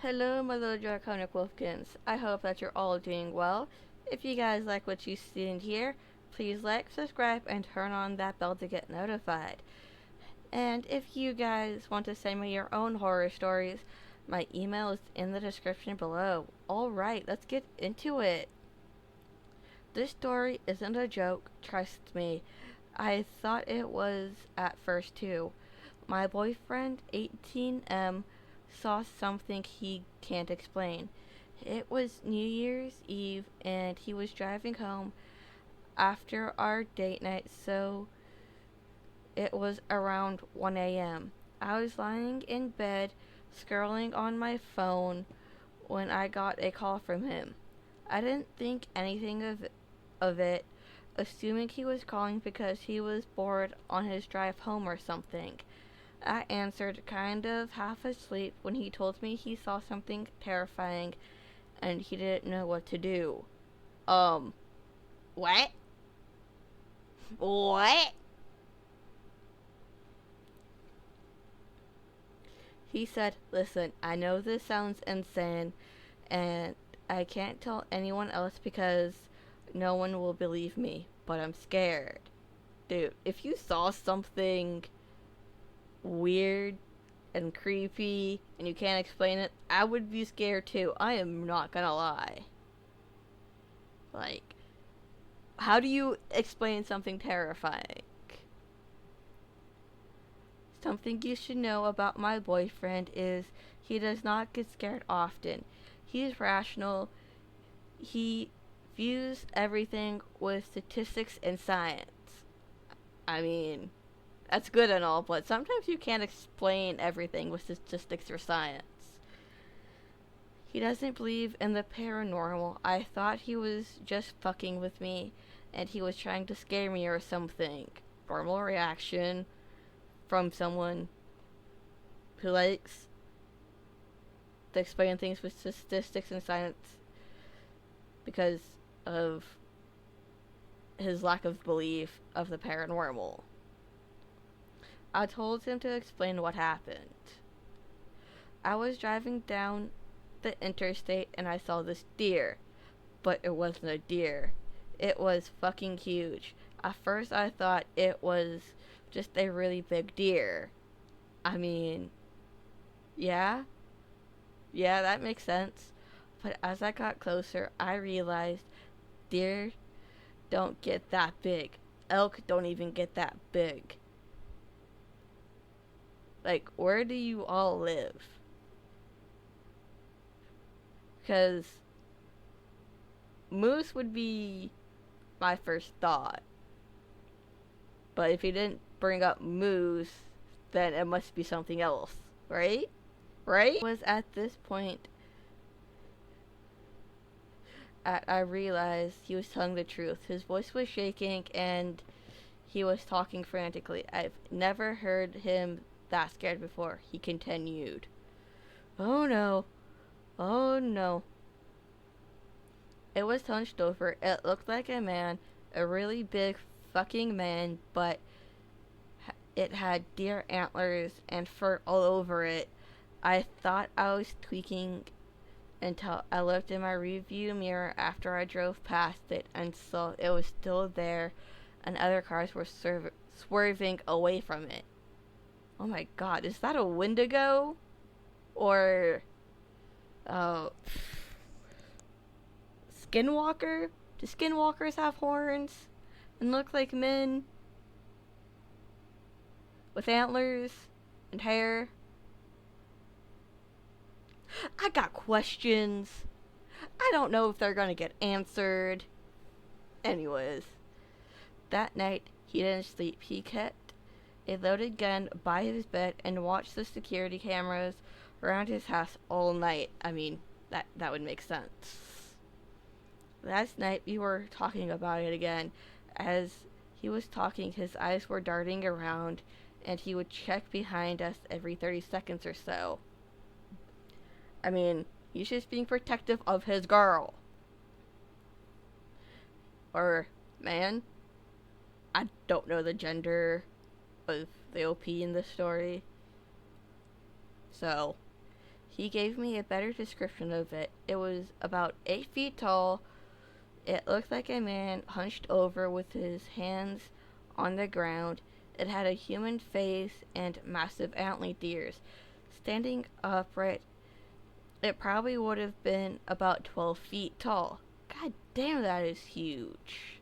Hello, my little draconic wolfkins. I hope that you're all doing well. If you guys like what you see and hear, please like, subscribe, and turn on that bell to get notified. And if you guys want to send me your own horror stories, my email is in the description below. Alright, let's get into it. This story isn't a joke, trust me. I thought it was at first too. My boyfriend, 18M, saw something he can't explain. It was New Year's Eve and he was driving home after our date night, so it was around 1 a.m. I was lying in bed, scrolling on my phone when I got a call from him. I didn't think anything of it, assuming he was calling because he was bored on his drive home or something. I answered, kind of half asleep, when he told me he saw something terrifying and he didn't know what to do. What? What? He said, listen, I know this sounds insane and I can't tell anyone else because no one will believe me, but I'm scared. Dude, if you saw something weird and creepy and you can't explain it, I would be scared too. I am not gonna lie. Like, how do you explain something terrifying? Something you should know about my boyfriend is he does not get scared often. He's rational. He views everything with statistics and science. I mean, that's good and all, but sometimes you can't explain everything with statistics or science. He doesn't believe in the paranormal. I thought he was just fucking with me and he was trying to scare me or something. Normal reaction from someone who likes to explain things with statistics and science because of his lack of belief of the paranormal. I told him to explain what happened. I was driving down the interstate and I saw this deer, but it wasn't a deer. It was fucking huge. At first I thought it was just a really big deer. I mean, yeah, that makes sense. But as I got closer, I realized deer don't get that big. Elk don't even get that big. Like, where do you all live? Because moose would be my first thought. But if you didn't bring up moose, then it must be something else, right? Right? It was at this point I realized he was telling the truth. His voice was shaking and he was talking frantically. I've never heard him that scared before. He continued. Oh no. Oh no. It was hunched over. It looked like a man. A really big fucking man, but it had deer antlers and fur all over it. I thought I was tweaking until I looked in my review mirror after I drove past it and saw it was still there and other cars were swerving away from it. Oh my god, is that a Wendigo? Or, uh, Skinwalker? Do skinwalkers have horns and look like men with antlers and hair? I got questions. I don't know if they're gonna get answered. Anyways, that night he didn't sleep. He kept a loaded gun by his bed and watched the security cameras around his house all night. I mean, that would make sense. Last night we were talking about it again. As he was talking, his eyes were darting around and he would check behind us every 30 seconds or so. I mean, he's just being protective of his girl. Or man. I don't know the gender of the OP in this story. So, He gave me a better description of it. It was about 8 feet tall. It looked like a man hunched over with his hands on the ground. It had a human face and massive antlered ears. Standing upright, it probably would have been about 12 feet tall. God damn, that is huge.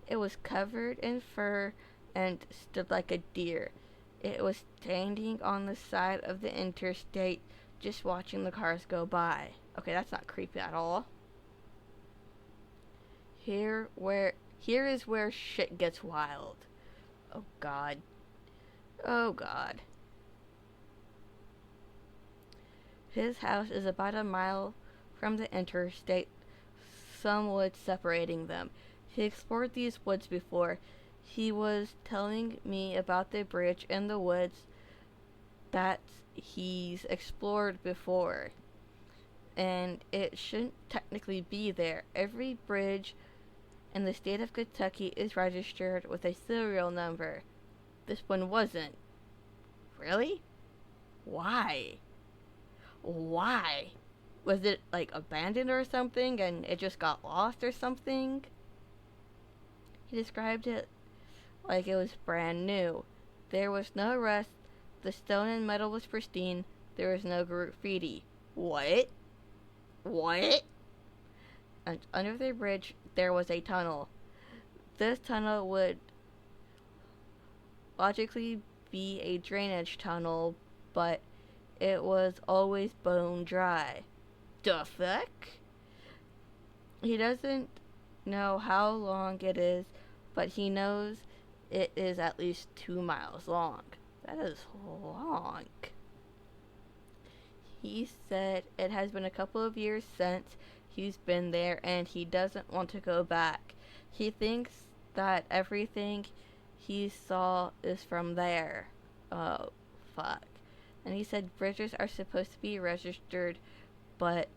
It was covered in fur and stood like a deer. It was standing on the side of the interstate, just watching the cars go by. Okay, that's not creepy at all. Here is where shit gets wild. Oh god. Oh god. His house is about a mile from the interstate, some woods separating them. He explored these woods before. He was telling me about the bridge in the woods that he's explored before. And it shouldn't technically be there. Every bridge in the state of Kentucky is registered with a serial number. This one wasn't. Really? Why? Why? Was it like abandoned or something and it just got lost or something? He described it like it was brand new. There was no rust, the stone and metal was pristine, there was no graffiti. What? What? And under the bridge there was a tunnel. This tunnel would logically be a drainage tunnel, but it was always bone dry. The fuck? He doesn't know how long it is, but he knows it is at least 2 miles long. That is long. He said it has been a couple of years since he's been there and he doesn't want to go back. He thinks that everything he saw is from there. Oh, fuck. And he said bridges are supposed to be registered, but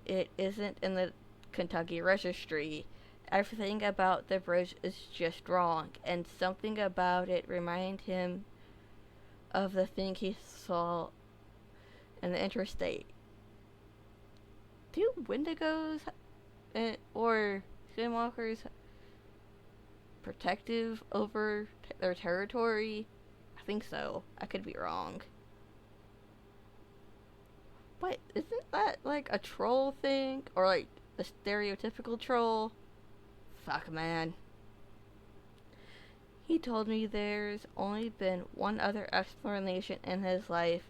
it isn't in the Kentucky registry. Everything about the bridge is just wrong, and something about it reminded him of the thing he saw in the interstate. Do Wendigos or skinwalkers protective over their territory? I think so. I could be wrong. But isn't that like a troll thing? Or like the stereotypical troll? Fuck, man. He told me there's only been one other explanation in his life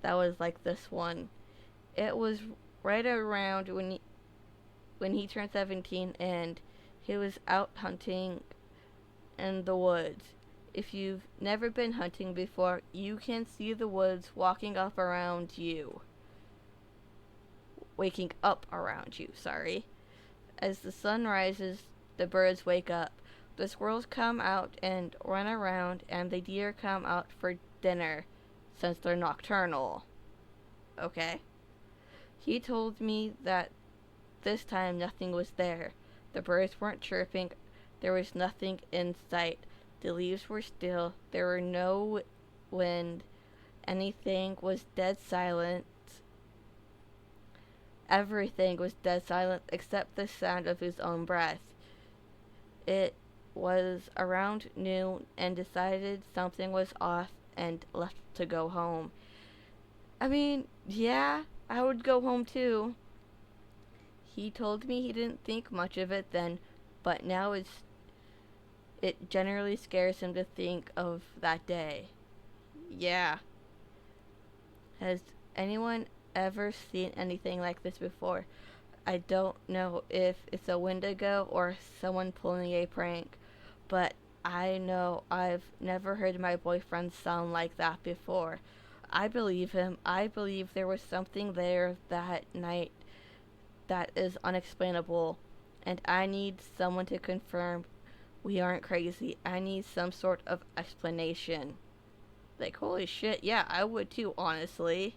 that was like this one. It was right around when he turned 17 and he was out hunting in the woods. If you've never been hunting before, you can see the woods walking up around you. Waking up around you, sorry. As the sun rises, the birds wake up. The squirrels come out and run around, and the deer come out for dinner, since they're nocturnal. Okay? He told me that this time nothing was there. The birds weren't chirping. There was nothing in sight. The leaves were still. There were no wind. Anything was dead silent. Everything was dead silent except the sound of his own breath. It was around noon and decided something was off and left to go home. I mean, yeah, I would go home too. He told me he didn't think much of it then, but now it generally scares him to think of that day. Yeah. Has anyone ever seen anything like this before? I don't know if it's a Wendigo or someone pulling a prank, but I know I've never heard my boyfriend sound like that before. I believe him. I believe there was something there that night that is unexplainable, and I need someone to confirm we aren't crazy. I need some sort of explanation. Like, holy shit, yeah, I would too, honestly.